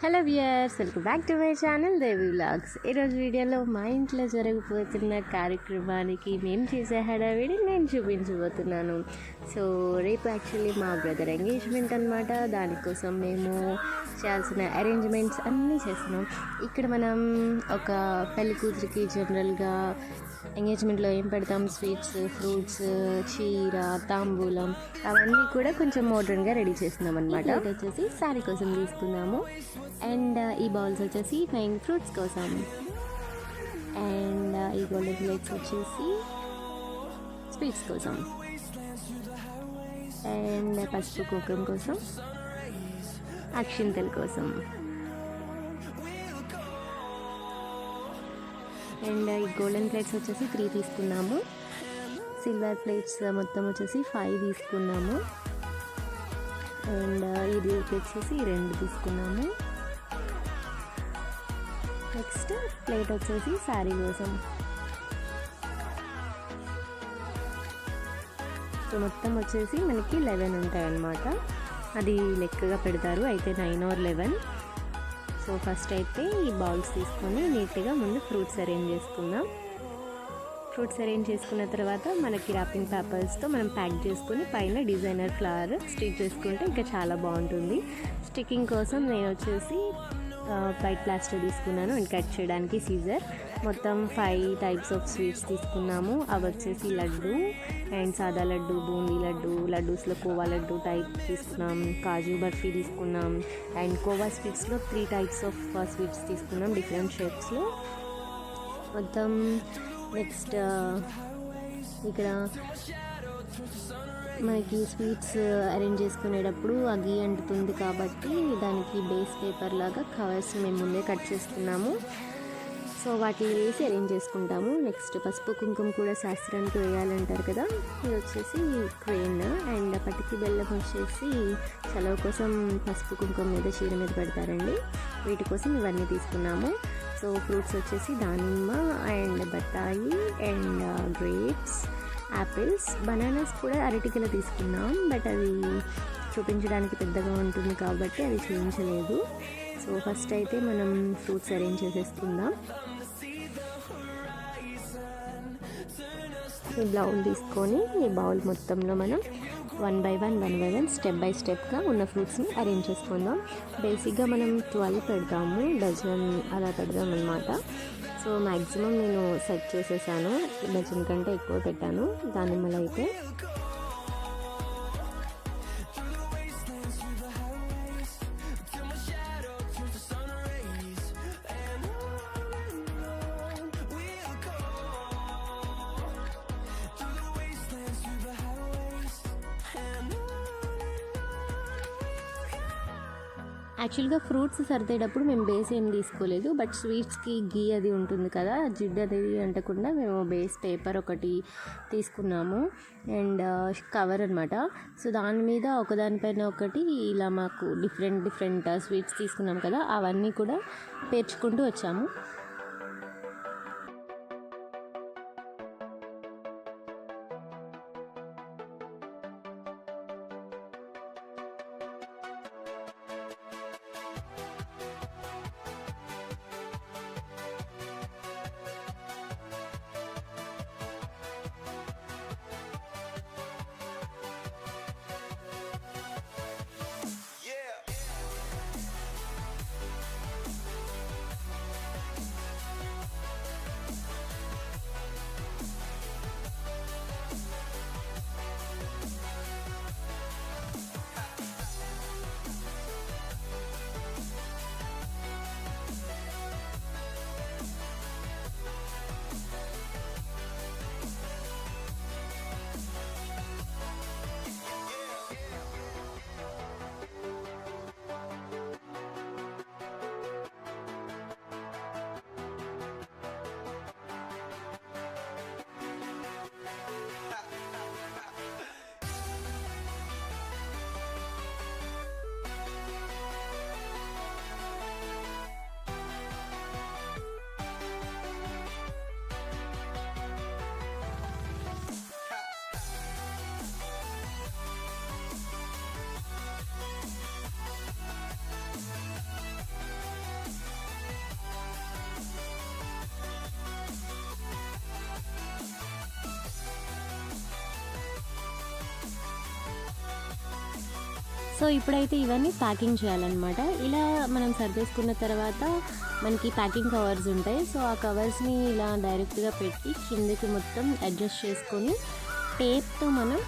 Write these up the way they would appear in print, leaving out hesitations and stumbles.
Hello viewers, welcome back to my channel Devi vlogs. ఈరోజు వీడియోలో మా ఇంట్లో జరగబోతున్న కార్యక్రమానికి మేము చేసే హడావిడి నేను చూపించబోతున్నాను. సో రేపు యాక్చువల్లీ మా బ్రదర్ ఎంగేజ్మెంట్ అనమాట. దానికోసం మేము చేయాల్సిన అరేంజ్మెంట్స్ అన్నీ చేస్తున్నాం. ఇక్కడ మనం ఒక పెళ్లి కూతురికి జనరల్గా ఎంగేజ్మెంట్లో ఏం పెడతాం, స్వీట్స్, ఫ్రూట్స్, చీర, తాంబూలం, అవన్నీ కూడా కొంచెం మోడర్న్గా రెడీ చేస్తున్నాం అనమాట. వచ్చేసి శారీ కోసం తీసుకున్నాము. అండ్ ఈ బౌల్స్ వచ్చేసి మెయిన్ ఫ్రూట్స్ కోసం. అండ్ ఈ గోల్డెన్ ప్లేట్స్ వచ్చేసి స్వీట్స్ కోసం. అండ్ పసుపు కుంకుమ కోసం, అక్షింతల కోసం. అండ్ ఈ గోల్డెన్ ప్లేట్స్ వచ్చేసి 3 తీసుకున్నాము. సిల్వర్ ప్లేట్స్ మొత్తం వచ్చేసి 5 తీసుకున్నాము. అండ్ ఇది వచ్చేసి 2 తీసుకున్నాము. నెక్స్ట్ ప్లేట్ వచ్చేసి శారీ కోసం. సో మొత్తం వచ్చేసి మనకి 11 ఉంటాయన్నమాట. అది లెక్కగా పెడతారు, అయితే 9 or 11. సో ఫస్ట్ అయితే ఈ బౌల్స్ తీసుకొని నీట్గా ముందు ఫ్రూట్స్ అరేంజ్ చేసుకుందాం. ఫ్రూట్స్ అరేంజ్ చేసుకున్న తర్వాత మనకి ర్యాపింగ్ పేపర్స్తో మనం ప్యాక్ చేసుకుని పైన డిజైనర్ ఫ్లవర్ స్టిక్ చేసుకుంటే ఇంకా చాలా బాగుంటుంది. స్టిక్కింగ్ కోసం నేను వచ్చేసి వైట్ ప్లాస్టర్ తీసుకున్నాను అండ్ కట్ చేయడానికి సీజర్. మొత్తం 5 టైప్స్ ఆఫ్ స్వీట్స్ తీసుకున్నాము. అవి వచ్చేసి లడ్డు అండ్ సాదా లడ్డు, బూందీ లడ్డు, లడ్డూస్లో కోవా లడ్డు టైప్ తీసుకున్నాం, కాజు బర్ఫీ తీసుకున్నాం. అండ్ కోవా స్వీట్స్లో 3 టైప్స్ ఆఫ్ స్వీట్స్ తీసుకున్నాం డిఫరెంట్ షేప్స్లో మొత్తం. నెక్స్ట్ ఇక్కడ మనకి స్వీట్స్ అరేంజ్ చేసుకునేటప్పుడు అగ్గి అంటుతుంది కాబట్టి దానికి బేస్ పేపర్ లాగా కవర్స్ మేము ముందే కట్ చేసుకున్నాము. సో వాటిని వేసి అరేంజ్ చేసుకుంటాము. నెక్స్ట్ పసుపు కుంకుమ కూడా శాస్త్రానికి వేయాలంటారు కదా, ఇది వచ్చేసి క్రేన్. అండ్ పటికి బెల్లం వచ్చేసి చలవ కోసం పసుపు కుంకుమ మీద చీర మీద పెడతారండి. వీటి కోసం ఇవన్నీ తీసుకున్నాము. సో ఫ్రూట్స్ వచ్చేసి దానిమ్మ అండ్ బత్తాయి అండ్ గ్రేప్స్, యాపిల్స్, బనానాస్ కూడా అరటికలు తీసుకున్నాం. బట్ అది చూపించడానికి పెద్దగా ఉంటుంది కాబట్టి అది చూపించలేదు. సో ఫస్ట్ అయితే మనం ఫ్రూట్స్ అరేంజ్ చేసేసుకుందాం. ఈ బౌల్ తీసుకొని ఈ బౌల్ మొత్తంలో మనం 1 by 1 స్టెప్ బై స్టెప్గా ఉన్న ఫ్రూట్స్ని అరేంజ్ చేసుకుందాం. బేసిక్గా మనం 12 పెడతాము, డజన్ అలా పెడదాం అనమాట. సో మ్యాక్సిమం నేను సెట్ చేసేసాను, డజన్ కంటే ఎక్కువ పెట్టాను దానిమ్మలు అయితే. యాక్చువల్గా ఫ్రూట్స్ సర్దేటప్పుడు మేము బేస్ ఏం తీసుకోలేదు, బట్ స్వీట్స్కి గీ అది ఉంటుంది కదా, జిడ్డు అది అంటకుండా మేము బేస్ పేపర్ ఒకటి తీసుకున్నాము అండ్ కవర్ అనమాట. సో దాని మీద ఒకదానిపైన ఒకటి ఇలా మాకు డిఫరెంట్ స్వీట్స్ తీసుకున్నాం కదా, అవన్నీ కూడా పేర్చుకుంటూ వచ్చాము. సో ఇప్పుడైతే ఇవన్నీ ప్యాకింగ్ చేయాలన్నమాట. ఇలా మనం సర్దేసుకున్న తర్వాత మనకి ప్యాకింగ్ కవర్స్ ఉంటాయి. సో ఆ కవర్స్ని ఇలా డైరెక్ట్గా పెట్టి కిందకి మొత్తం అడ్జస్ట్ చేసుకొని టేప్తో మనం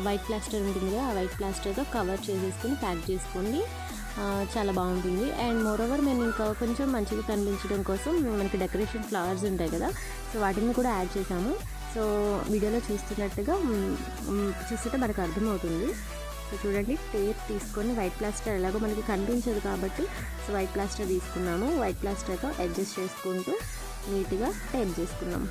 వైట్ ప్లాస్టర్ ఉంటుంది కదా, ఆ వైట్ ప్లాస్టర్తో కవర్ చేసేసుకొని ప్యాక్ చేసుకోండి. చాలా బాగుంటుంది. అండ్ మోరోవర్ మేము ఇంకా కొంచెం మంచిగా కనిపించడం కోసం మనకి డెకరేషన్ ఫ్లవర్స్ ఉంటాయి కదా, సో వాటిని కూడా యాడ్ చేసాము. సో వీడియోలో చూస్తుంటే మనకు అర్థమవుతుంది. సో చూడండి, టేప్ తీసుకొని వైట్ ప్లాస్టర్ ఎలాగో మనకి కనిపించదు కాబట్టి సో వైట్ ప్లాస్టర్ తీసుకున్నాము. వైట్ ప్లాస్టర్తో అడ్జస్ట్ చేసుకుంటూ నీట్గా టేప్ చేసుకున్నాము.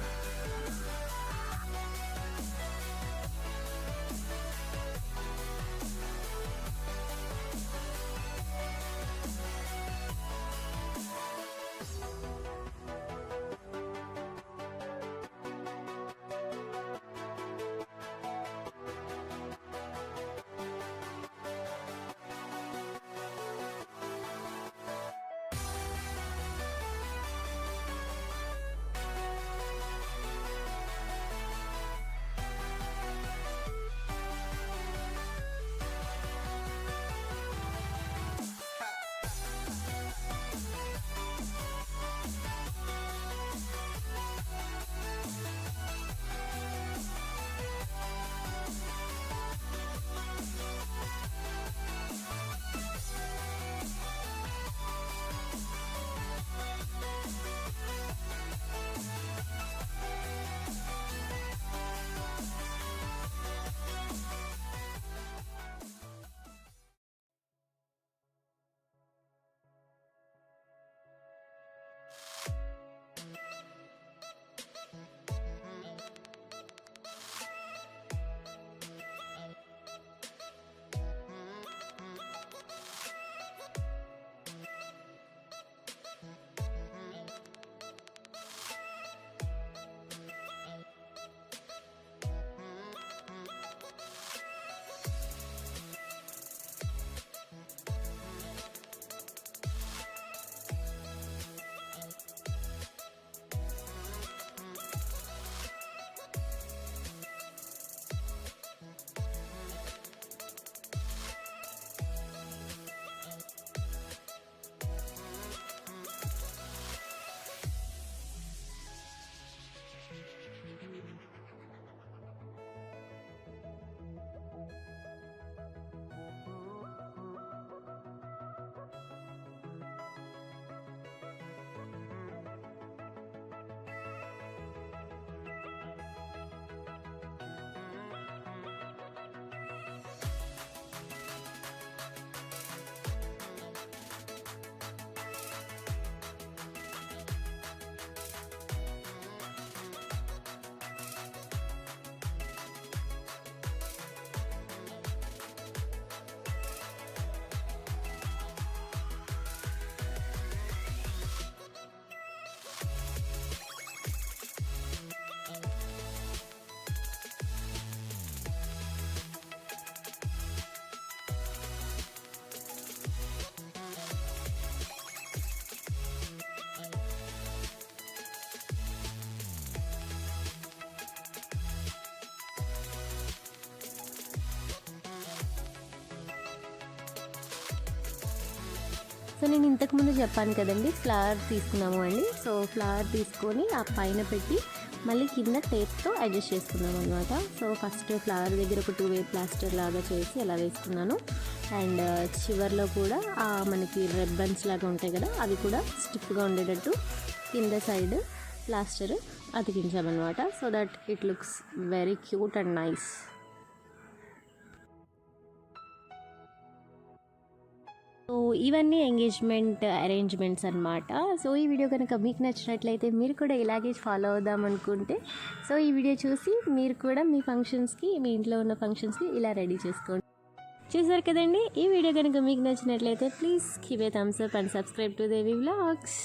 సో నేను ఇంతకుముందు చెప్పాను కదండి, ఫ్లవర్ తీసుకున్నాము అండి. సో ఫ్లవర్ తీసుకొని ఆ పైన పెట్టి మళ్ళీ కింద టేప్తో అడ్జస్ట్ చేసుకున్నాం అనమాట. సో ఫస్ట్ ఫ్లవర్ దగ్గర ఒక 2 వే ప్లాస్టర్ లాగా చేసి అలా వేసుకున్నాను. అండ్ చివర్లో కూడా మనకి రిబ్బన్స్ లాగా ఉంటాయి కదా, అవి కూడా స్టిఫ్గా ఉండేటట్టు కింద సైడ్ ప్లాస్టర్ అతికించామన్నమాట. So that it looks very cute and nice. So ఇవన్నీ ఎంగేజ్మెంట్ అరేంజ్మెంట్స్ అనమాట. సో ఈ వీడియో కనుక మీకు నచ్చినట్లయితే మీరు కూడా ఇలాగే ఫాలో అవుదాం అనుకుంటే సో ఈ వీడియో చూసి మీరు కూడా మీ ఫంక్షన్స్కి, మీ ఇంట్లో ఉన్న ఫంక్షన్స్కి ఇలా రెడీ చేసుకోండి. చూసారు కదండి, ఈ వీడియో కనుక మీకు నచ్చినట్లయితే please give a thumbs up and subscribe to Devi vlogs.